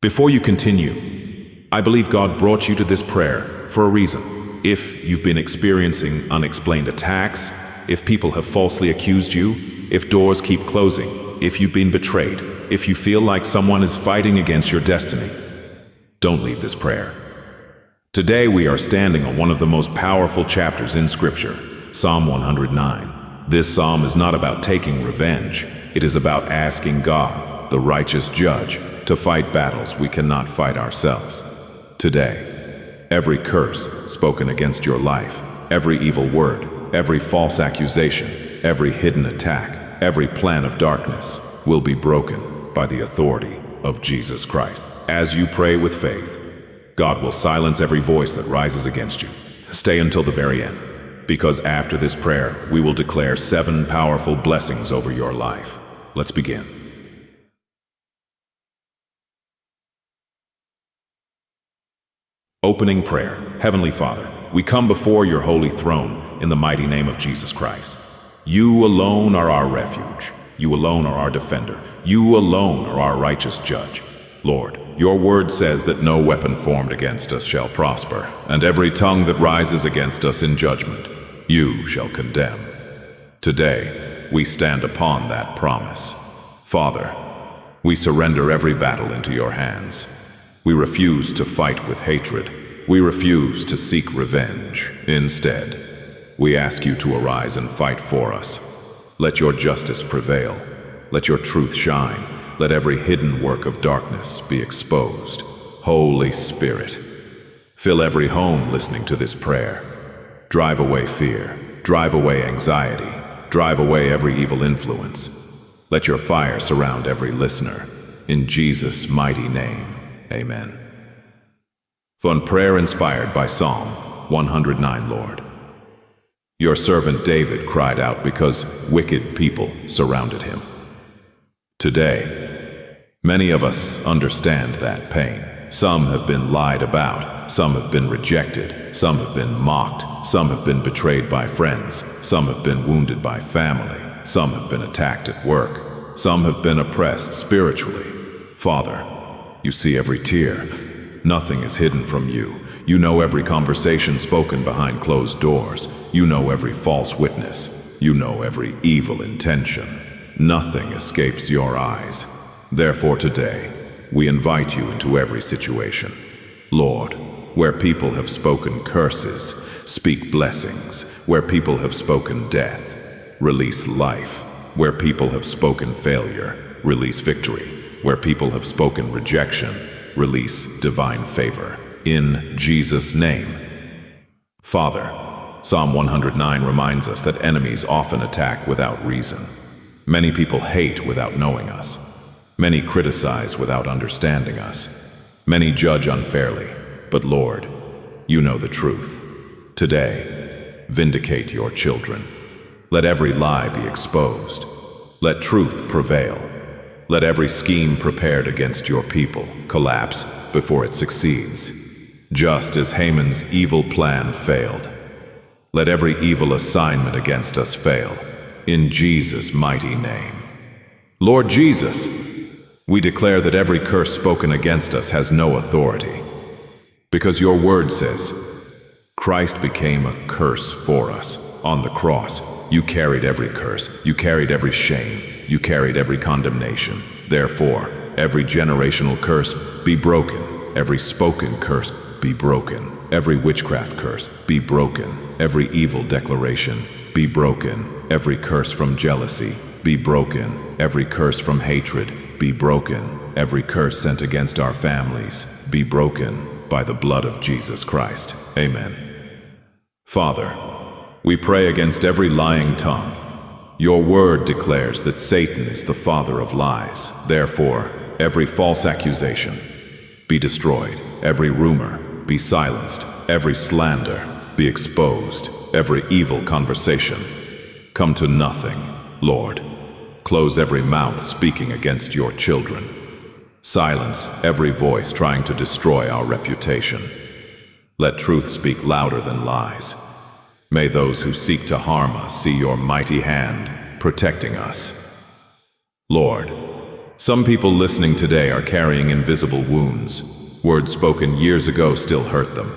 Before you continue, I believe God brought you to this prayer for a reason. If you've been experiencing unexplained attacks, if people have falsely accused you, if doors keep closing, if you've been betrayed, if you feel like someone is fighting against your destiny, don't leave this prayer. Today we are standing on one of the most powerful chapters in Scripture, Psalm 109. This psalm is not about taking revenge. It is about asking God, the righteous judge, to fight battles we cannot fight ourselves. Today, every curse spoken against your life, every evil word, every false accusation, every hidden attack, every plan of darkness will be broken by the authority of Jesus Christ. As you pray with faith, God will silence every voice that rises against you. Stay until the very end, because after this prayer, we will declare 7 powerful blessings over your life. Let's begin. Opening prayer. Heavenly Father, we come before your holy throne in the mighty name of Jesus Christ. You alone are our refuge. You alone are our defender. You alone are our righteous judge. Lord, your word says that no weapon formed against us shall prosper, and every tongue that rises against us in judgment, you shall condemn. Today, we stand upon that promise. Father, we surrender every battle into your hands. We refuse to fight with hatred. We refuse to seek revenge. Instead, we ask you to arise and fight for us. Let your justice prevail. Let your truth shine. Let every hidden work of darkness be exposed. Holy Spirit, fill every home listening to this prayer. Drive away fear. Drive away anxiety. Drive away every evil influence. Let your fire surround every listener. In Jesus' mighty name, amen. Fun prayer inspired by Psalm 109, Lord. Your servant David cried out because wicked people surrounded him. Today, many of us understand that pain. Some have been lied about, some have been rejected, some have been mocked, some have been betrayed by friends, some have been wounded by family, some have been attacked at work, some have been oppressed spiritually. Father, you see every tear. Nothing is hidden from you. You know every conversation spoken behind closed doors. You know every false witness. You know every evil intention. Nothing escapes your eyes. Therefore today, we invite you into every situation. Lord, where people have spoken curses, speak blessings. Where people have spoken death, release life. Where people have spoken failure, release victory. Where people have spoken rejection, release divine favor. In Jesus' name. Father, Psalm 109 reminds us that enemies often attack without reason. Many people hate without knowing us. Many criticize without understanding us. Many judge unfairly. But Lord, you know the truth. Today, vindicate your children. Let every lie be exposed. Let truth prevail. Let every scheme prepared against your people collapse before it succeeds. Just as Haman's evil plan failed, let every evil assignment against us fail. In Jesus' mighty name. Lord Jesus, we declare that every curse spoken against us has no authority. Because your word says, Christ became a curse for us. On the cross, you carried every curse. You carried every shame. You carried every condemnation. Therefore, every generational curse be broken. Every spoken curse be broken. Every witchcraft curse be broken. Every evil declaration be broken. Every curse from jealousy be broken. Every curse from hatred be broken. Every curse sent against our families be broken by the blood of Jesus Christ. Amen. Father, we pray against every lying tongue. Your word declares that Satan is the father of lies. Therefore, every false accusation be destroyed. Every rumor be silenced. Every slander be exposed. Every evil conversation come to nothing. Lord, close every mouth speaking against your children. Silence every voice trying to destroy our reputation. Let truth speak louder than lies. May those who seek to harm us see your mighty hand protecting us. Lord, Some people listening today are carrying invisible wounds. Words spoken years ago still hurt them.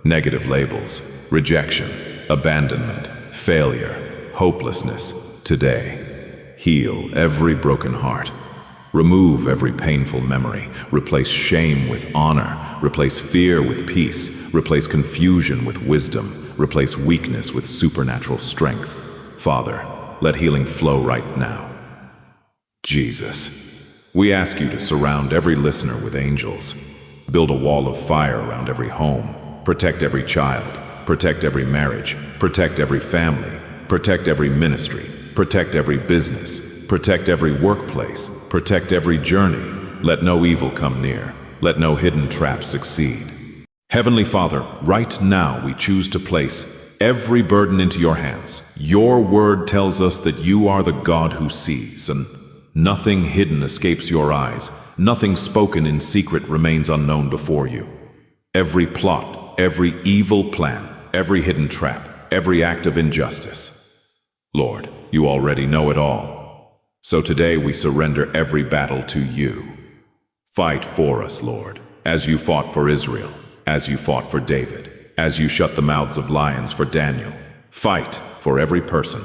Negative labels, rejection, abandonment, failure, hopelessness. Today, heal every broken heart. Remove every painful memory. Replace shame with honor. Replace fear with peace. Replace confusion with wisdom. Replace weakness with supernatural strength. Father, let healing flow right now. Jesus, we ask you to surround every listener with angels. Build a wall of fire around every home. Protect every child. Protect every marriage. Protect every family. Protect every ministry. Protect every business. Protect every workplace. Protect every journey. Let no evil come near. Let no hidden trap succeed. Heavenly Father, right now we choose to place every burden into your hands. Your word tells us that you are the God who sees, and nothing hidden escapes your eyes. Nothing spoken in secret remains unknown before you. Every plot, every evil plan, every hidden trap, every act of injustice. Lord, you already know it all. So today we surrender every battle to you. Fight for us, Lord, as you fought for Israel, as you fought for David, as you shut the mouths of lions for Daniel. Fight for every person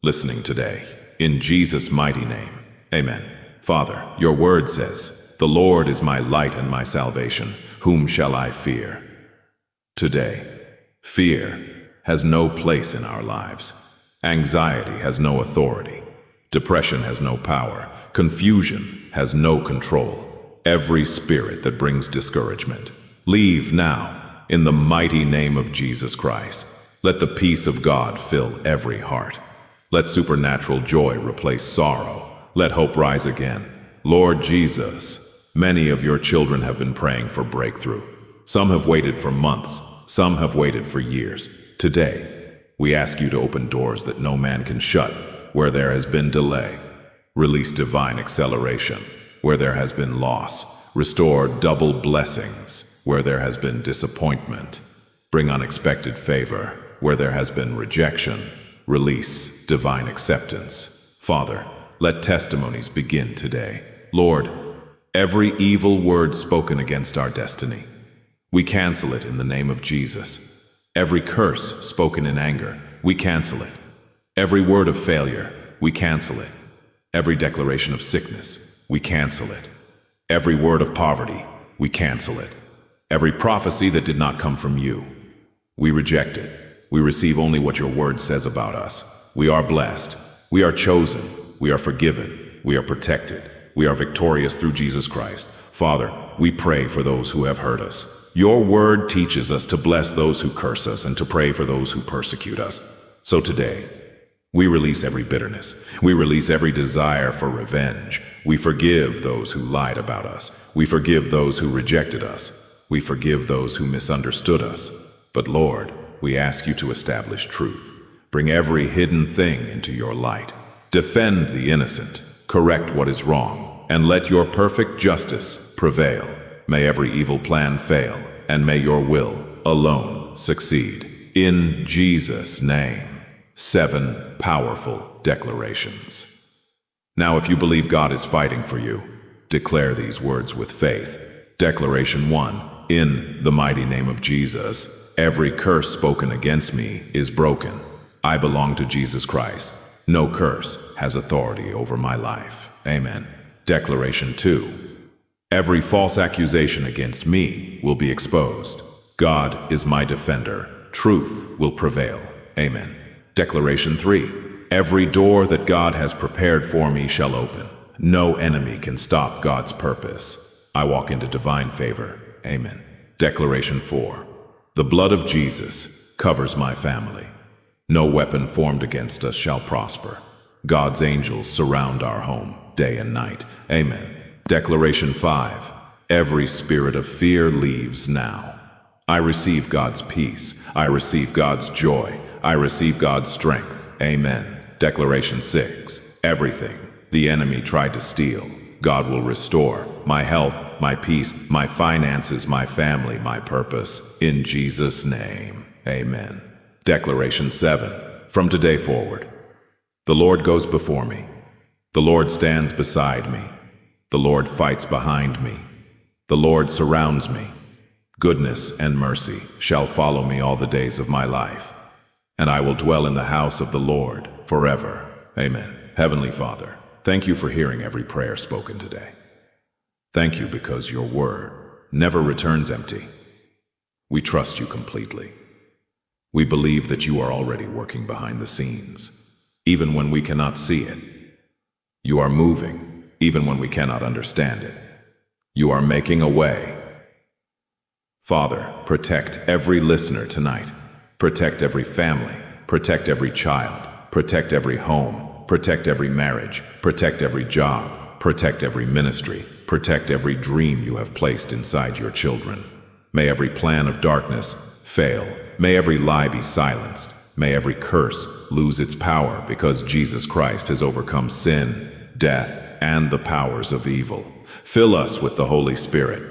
listening today. In Jesus' mighty name, amen. Father, your word says, "The Lord is my light and my salvation. Whom shall I fear?" Today, fear has no place in our lives. Anxiety has no authority. Depression has no power. Confusion has no control. Every spirit that brings discouragement, leave now in the mighty name of Jesus Christ. Let the peace of God fill every heart. Let supernatural joy replace sorrow. Let hope rise again. Lord Jesus, many of your children have been praying for breakthrough. Some have waited for months. Some have waited for years. Today, we ask you to open doors that no man can shut where there has been delay. Release divine acceleration where there has been loss. Restore double blessings where there has been disappointment. Bring unexpected favor where there has been rejection. Release divine acceptance. Father, let testimonies begin today. Lord, every evil word spoken against our destiny, we cancel it in the name of Jesus. Every curse spoken in anger, we cancel it. Every word of failure, we cancel it. Every declaration of sickness, we cancel it. Every word of poverty, we cancel it. Every prophecy that did not come from you, we reject it. We receive only what your word says about us. We are blessed. We are chosen. We are forgiven. We are protected. We are victorious through Jesus Christ. Father, we pray for those who have hurt us. Your word teaches us to bless those who curse us and to pray for those who persecute us. So today, we release every bitterness. We release every desire for revenge. We forgive those who lied about us. We forgive those who rejected us. We forgive those who misunderstood us. But Lord, we ask you to establish truth. Bring every hidden thing into your light. Defend the innocent. Correct what is wrong. And let your perfect justice prevail. May every evil plan fail. And may your will alone succeed. In Jesus' name. 7 powerful declarations. Now, if you believe God is fighting for you, declare these words with faith. Declaration 1. In the mighty name of Jesus, every curse spoken against me is broken. I belong to Jesus Christ. No curse has authority over my life. Amen. Declaration 2. Every false accusation against me will be exposed. God is my defender. Truth will prevail. Amen. Declaration 3. Every door that God has prepared for me shall open. No enemy can stop God's purpose. I walk into divine favor. Amen. Declaration 4. The blood of Jesus covers my family. No weapon formed against us shall prosper. God's angels surround our home day and night. Amen. Declaration 5. Every spirit of fear leaves now. I receive God's peace. I receive God's joy. I receive God's strength. Amen. Declaration 6. Everything the enemy tried to steal, God will restore. My health, my peace, my finances, my family, my purpose. In Jesus' name. Amen. Declaration 7. From today forward, the Lord goes before me. The Lord stands beside me. The Lord fights behind me. The Lord surrounds me. Goodness and mercy shall follow me all the days of my life, and I will dwell in the house of the Lord forever. Amen. Heavenly Father, thank you for hearing every prayer spoken today. Thank you because your word never returns empty. We trust you completely. We believe that you are already working behind the scenes, even when we cannot see it. You are moving, even when we cannot understand it. You are making a way. Father, protect every listener tonight. Protect every family. Protect every child. Protect every home. Protect every marriage. Protect every job. Protect every ministry. Protect every dream you have placed inside your children. May every plan of darkness fail. May every lie be silenced. May every curse lose its power because Jesus Christ has overcome sin, death, and the powers of evil. Fill us with the Holy Spirit.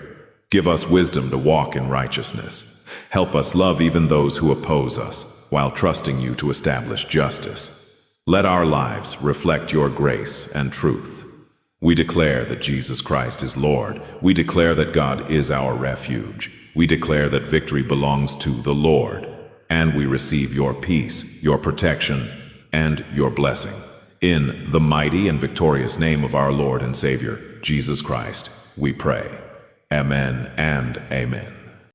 Give us wisdom to walk in righteousness. Help us love even those who oppose us, while trusting you to establish justice. Let our lives reflect your grace and truth. We declare that Jesus Christ is Lord. We declare that God is our refuge. We declare that victory belongs to the Lord. And we receive your peace, your protection, and your blessing. In the mighty and victorious name of our Lord and Savior, Jesus Christ, we pray. Amen and amen.